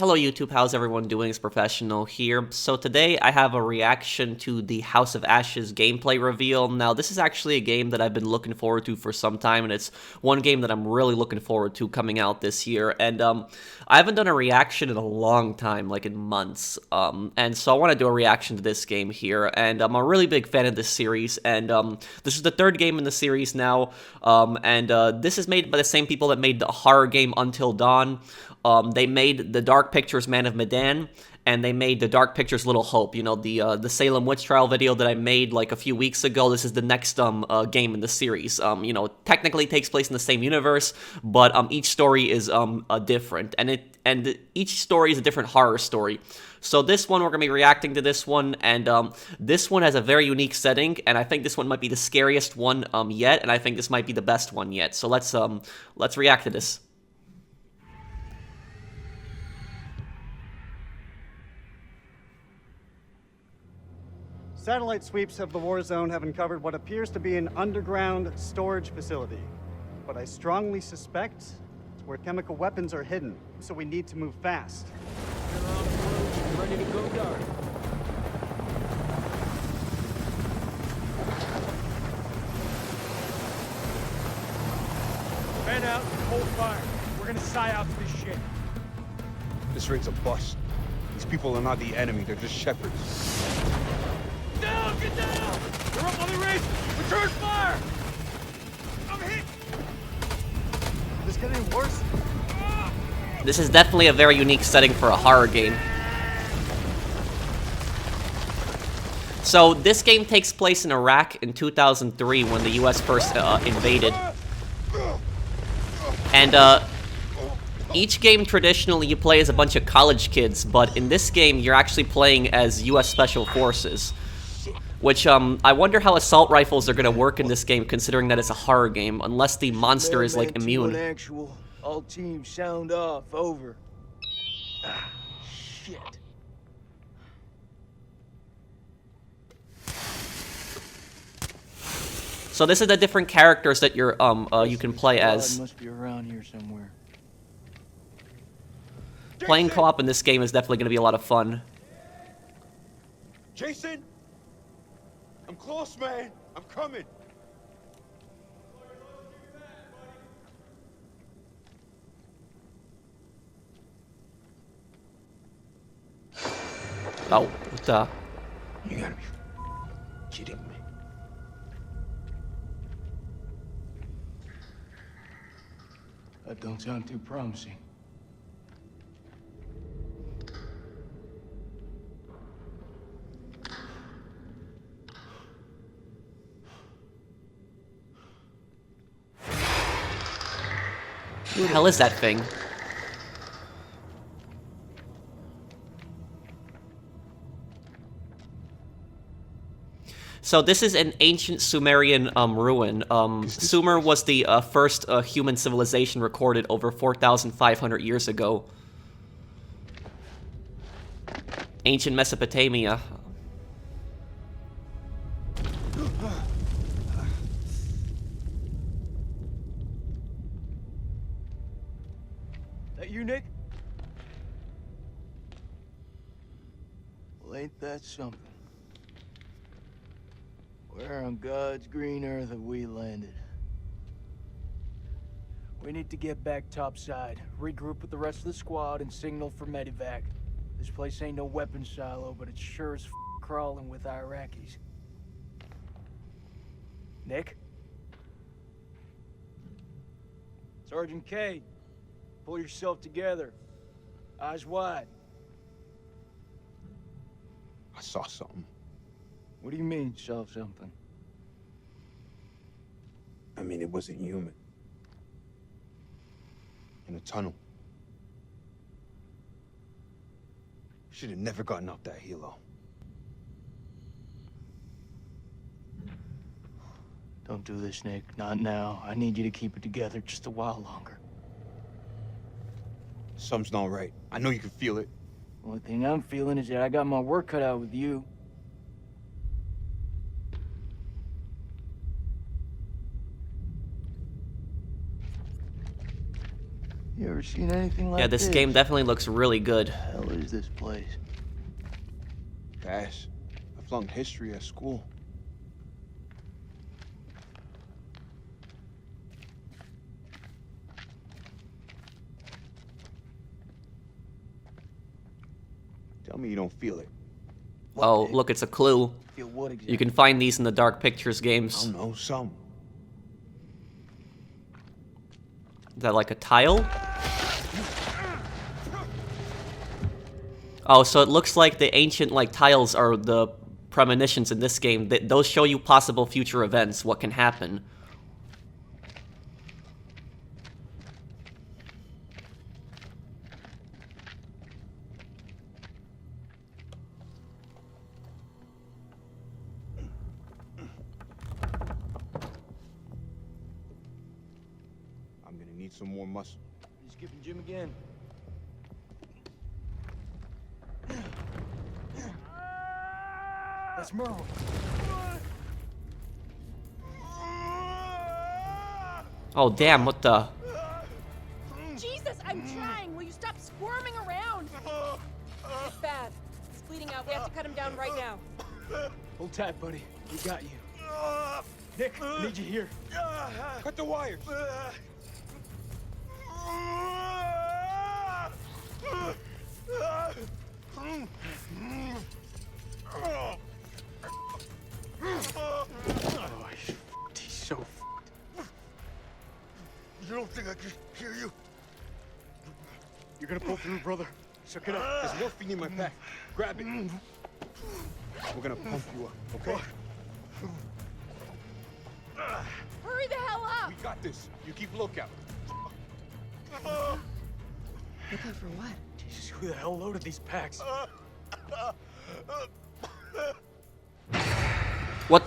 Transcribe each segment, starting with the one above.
Hello YouTube, how's everyone doing? It's Professional here. So today I have a reaction to the House of Ashes gameplay reveal. Now this is actually a game that I've been looking forward to for some time, and it's one game that I'm really looking forward to coming out this year. And I haven't done a reaction in a long time, like in months. And so I want to do a reaction to this game here, and I'm a really big fan of this series, and this is the third game in the series now, this is made by the same people that made the horror game Until Dawn. They made the Dark Pictures Man of Medan, and they made the Dark Pictures Little Hope. You know, the Salem witch trial video that I made like a few weeks ago. This is the next game in the series. You know, technically takes place in the same universe, but each story is different, and each story is a different horror story. So this one, we're gonna be reacting to this one, and this one has a very unique setting, and I think this one might be the scariest one yet, and I think this might be the best one yet. So let's react to this. Satellite sweeps of the war zone have uncovered what appears to be an underground storage facility. But I strongly suspect it's where chemical weapons are hidden, so we need to move fast. We're on the road, ready to go dark. Man out and hold fire. We're gonna psy out to this shit. This raid's a bust. These people are not the enemy, they're just shepherds. Down! Get down! We're up on the ridge! Return fire! I'm hit! Is this getting worse? This is definitely a very unique setting for a horror game. So this game takes place in Iraq in 2003 when the US first invaded. And each game traditionally you play as a bunch of college kids, but in this game you're actually playing as US Special Forces. Which, I wonder how assault rifles are gonna work in this game, considering that it's a horror game, unless the monster is, like, immune. Actual, all teams sound off, over. Ah, shit. So this is the different characters that you're, you can play as. Must be around here somewhere. Playing co-op in this game is definitely gonna be a lot of fun. Jason? I'm close, man. I'm coming. Oh, what the? You gotta be kidding me. That don't sound too promising. Who the hell is that thing? So this is an ancient Sumerian ruin. Sumer was the first human civilization recorded over 4,500 years ago. Ancient Mesopotamia. That you, Nick? Well, ain't that something? Where on God's green earth have we landed? We need to get back topside, regroup with the rest of the squad, and signal for medevac. This place ain't no weapons silo, but it's sure as crawling with Iraqis. Nick? Sergeant K, pull yourself together. Eyes wide. I saw something. What do you mean, saw something? I mean, it wasn't human. In a tunnel. Should have never gotten up that helo. Don't do this, Nick. Not now. I need you to keep it together just a while longer. Something's not right. I know you can feel it. The only thing I'm feeling is that I got my work cut out with you. You ever seen anything like Yeah, this? this game definitely looks really good. Hell is this place? Cash. I flunked history at school. Tell me you don't feel it. Oh, look, it's a clue. Feel what exactly? You can find these in the Dark Pictures I games. don't know, some. Is that like a tile? Oh, so it looks like the ancient like tiles are the premonitions in this game. Those show you possible future events, what can happen. I'm gonna need some more muscle. You skipping gym again? That's Merwin. Oh, damn, what the... Jesus, I'm trying. Will you stop squirming around? It's bad. He's bleeding out. We have to cut him down right now. Hold tight, buddy. We got you. Nick, I need you here. Cut the wires. Oh, he's so f***ed. You don't think I can hear you? You're gonna pull through, brother. Suck it up. There's morphine in my pack. Grab it. We're gonna pump you up, okay? Hurry the hell up! We got this. You keep lookout. Looking for what? Jesus, who the hell loaded these packs? What?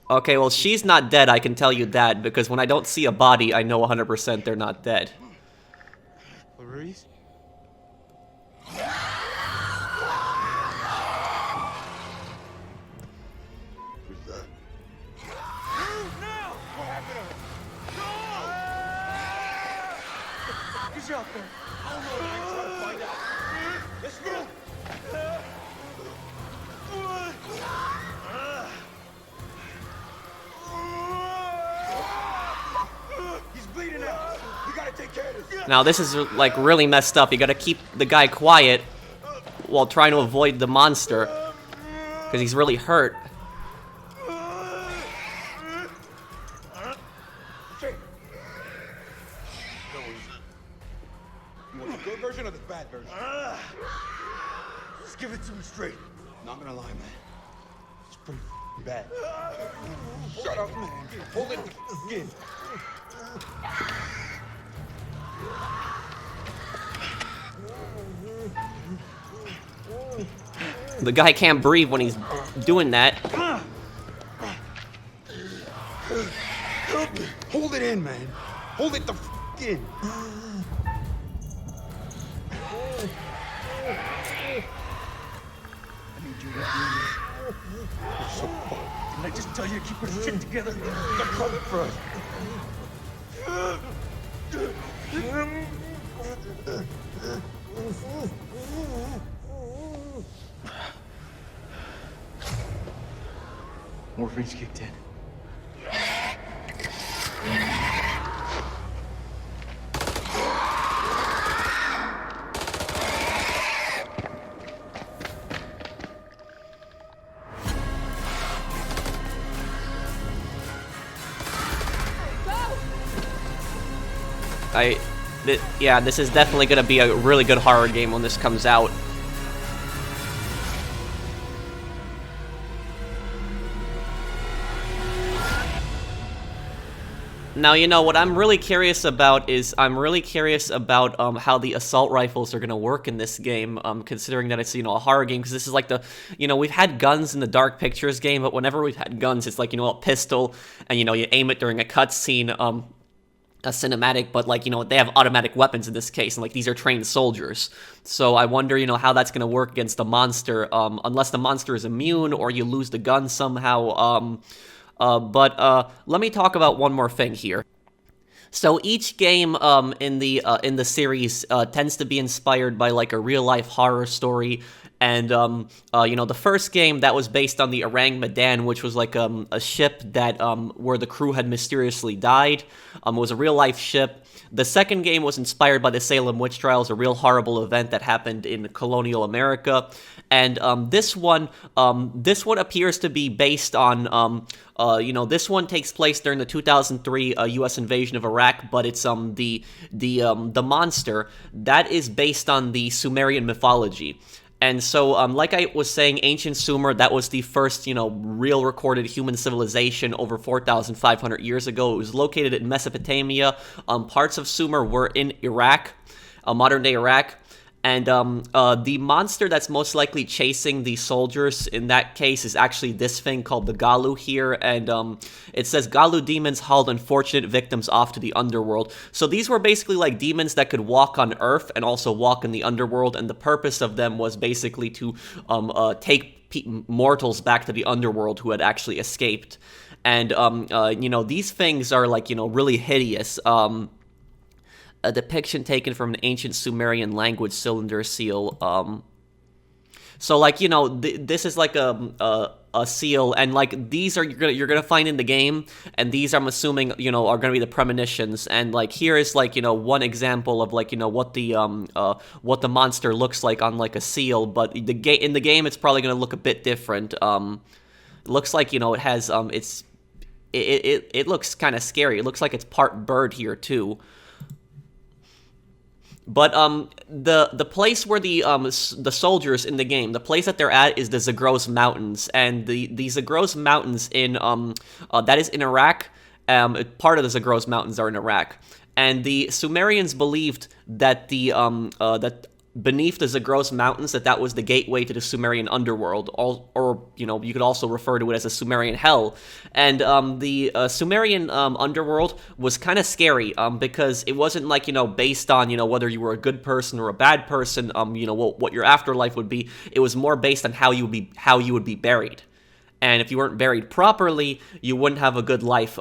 Okay, well, she's not dead, I can tell you that, because when I don't see a body, I know 100% they're not dead. Clarice? He's out there. Let's go. He's bleeding out. We gotta take care of this. Now, this is, like, really messed up. You gotta keep the guy quiet while trying to avoid the monster, because he's really hurt. Okay. You want the good version or the bad version? Just give it to me straight. Not gonna lie, man. It's pretty bad. Shut up, man. Hold it again. The guy can't breathe when he's doing that. Hold it in, man. Hold it the in. I need you to do this. So fucked. Didn't I just tell you to keep your shit together? They're coming for us. Morphine's kicked in. Yeah, this is definitely gonna be a really good horror game when this comes out. Now, you know, what I'm really curious about is, how the assault rifles are gonna work in this game, considering that it's, you know, a horror game, because this is like the, you know, we've had guns in the Dark Pictures game, but whenever we've had guns, it's like, you know, a pistol, and, you know, you aim it during a cutscene, a cinematic, but, like, you know, they have automatic weapons in this case, and, like, these are trained soldiers. So I wonder, you know, how that's gonna work against the monster, unless the monster is immune, or you lose the gun somehow, but let me talk about one more thing here. So each game in the series tends to be inspired by like a real life horror story, and you know, the first game that was based on the Orang Medan, which was like a ship that where the crew had mysteriously died. It was a real life ship. The second game was inspired by the Salem witch trials, a real horrible event that happened in colonial America. And this one appears to be based on, you know, this one takes place during the 2003 U.S. invasion of Iraq, but it's the monster that is based on the Sumerian mythology. And so, like I was saying, ancient Sumer, that was the first, you know, real recorded human civilization over 4,500 years ago. It was located in Mesopotamia. Parts of Sumer were in Iraq, modern-day Iraq. And the monster that's most likely chasing the soldiers in that case is actually this thing called the Galu here. And it says, Galu demons hauled unfortunate victims off to the underworld. So these were basically like demons that could walk on Earth and also walk in the underworld. And the purpose of them was basically to take mortals back to the underworld who had actually escaped. And, you know, these things are like, you know, really hideous. A depiction taken from an ancient Sumerian language cylinder seal. So like, you know, this is like a seal, and like these are you're gonna find in the game, and these I'm assuming, you know, are gonna be the premonitions. And like here is like, you know, one example of like, you know, what the monster looks like on like a seal, but in the game it's probably gonna look a bit different. It looks like, you know, it has it looks kind of scary. It looks like it's part bird here too. But the place where the soldiers in the game, the place that they're at is the Zagros Mountains, and the Zagros Mountains in that is in Iraq. Part of the Zagros Mountains are in Iraq, and the Sumerians believed that that beneath the Zagros Mountains, that was the gateway to the Sumerian underworld, or you know, you could also refer to it as a Sumerian hell. And the Sumerian underworld was kind of scary because it wasn't like, you know, based on, you know, whether you were a good person or a bad person, you know, what your afterlife would be. It was more based on how you would be buried. And if you weren't buried properly, you wouldn't have a good life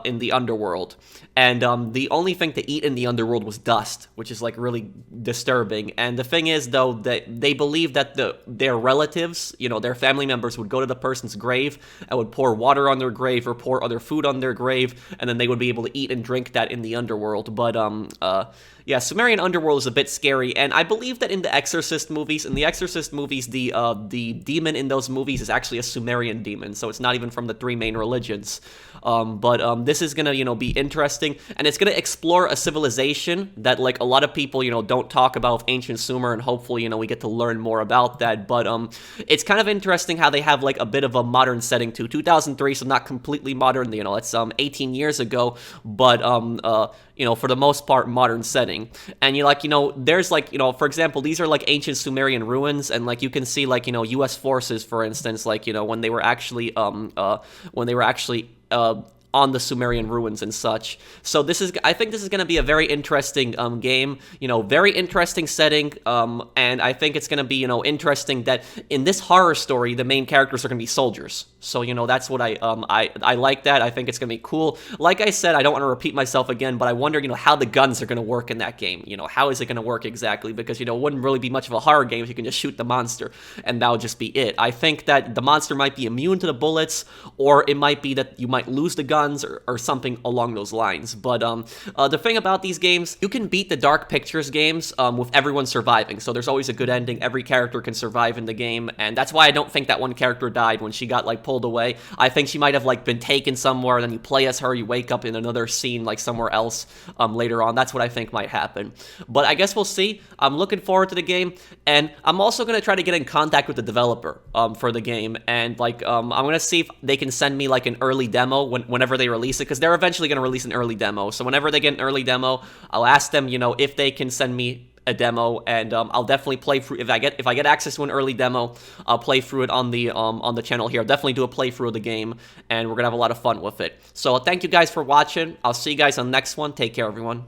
in the underworld. And the only thing to eat in the underworld was dust, which is like really disturbing. And the thing is, though, that they believe that their relatives, you know, their family members would go to the person's grave and would pour water on their grave or pour other food on their grave, and then they would be able to eat and drink that in the underworld. But yeah, Sumerian underworld is a bit scary, and I believe that in the Exorcist movies, the demon in those movies is actually a Sumerian demon, so it's not even from the three main religions. But this is gonna, you know, be interesting, and it's gonna explore a civilization that, like, a lot of people, you know, don't talk about with ancient Sumer, and hopefully, you know, we get to learn more about that. But it's kind of interesting how they have like a bit of a modern setting too. 2003, so not completely modern, you know, it's 18 years ago, but you know, for the most part, modern setting. And you know, there's like, you know, for example, these are like ancient Sumerian ruins, and like you can see like, you know, U.S. forces, for instance, like, you know, when they were actually on the Sumerian ruins and such. So I think this is going to be a very interesting game, you know, very interesting setting, and I think it's going to be, you know, interesting that in this horror story, the main characters are going to be soldiers. So, you know, that's what I like that. I think it's going to be cool. Like I said, I don't want to repeat myself again, but I wonder, you know, how the guns are going to work in that game. You know, how is it going to work exactly? Because, you know, it wouldn't really be much of a horror game if you can just shoot the monster, and that would just be it. I think that the monster might be immune to the bullets, or it might be that you might lose the gun, or something along those lines. But the thing about these games, you can beat the Dark Pictures games with everyone surviving. So there's always a good ending. Every character can survive in the game, and that's why I don't think that one character died when she got like pulled away. I think she might have like been taken somewhere, and then you play as her, you wake up in another scene like somewhere else later on. That's what I think might happen. But I guess we'll see. I'm looking forward to the game, and I'm also going to try to get in contact with the developer for the game, and like I'm going to see if they can send me like an early demo whenever they release it, because they're eventually going to release an early demo. So whenever they get an early demo, I'll ask them, you know, if they can send me a demo, and I'll definitely play through. If I get access to an early demo, I'll play through it on the channel here. I'll definitely do a playthrough of the game, and we're gonna have a lot of fun with it. So thank you guys for watching. I'll see you guys on the next one. Take care, everyone.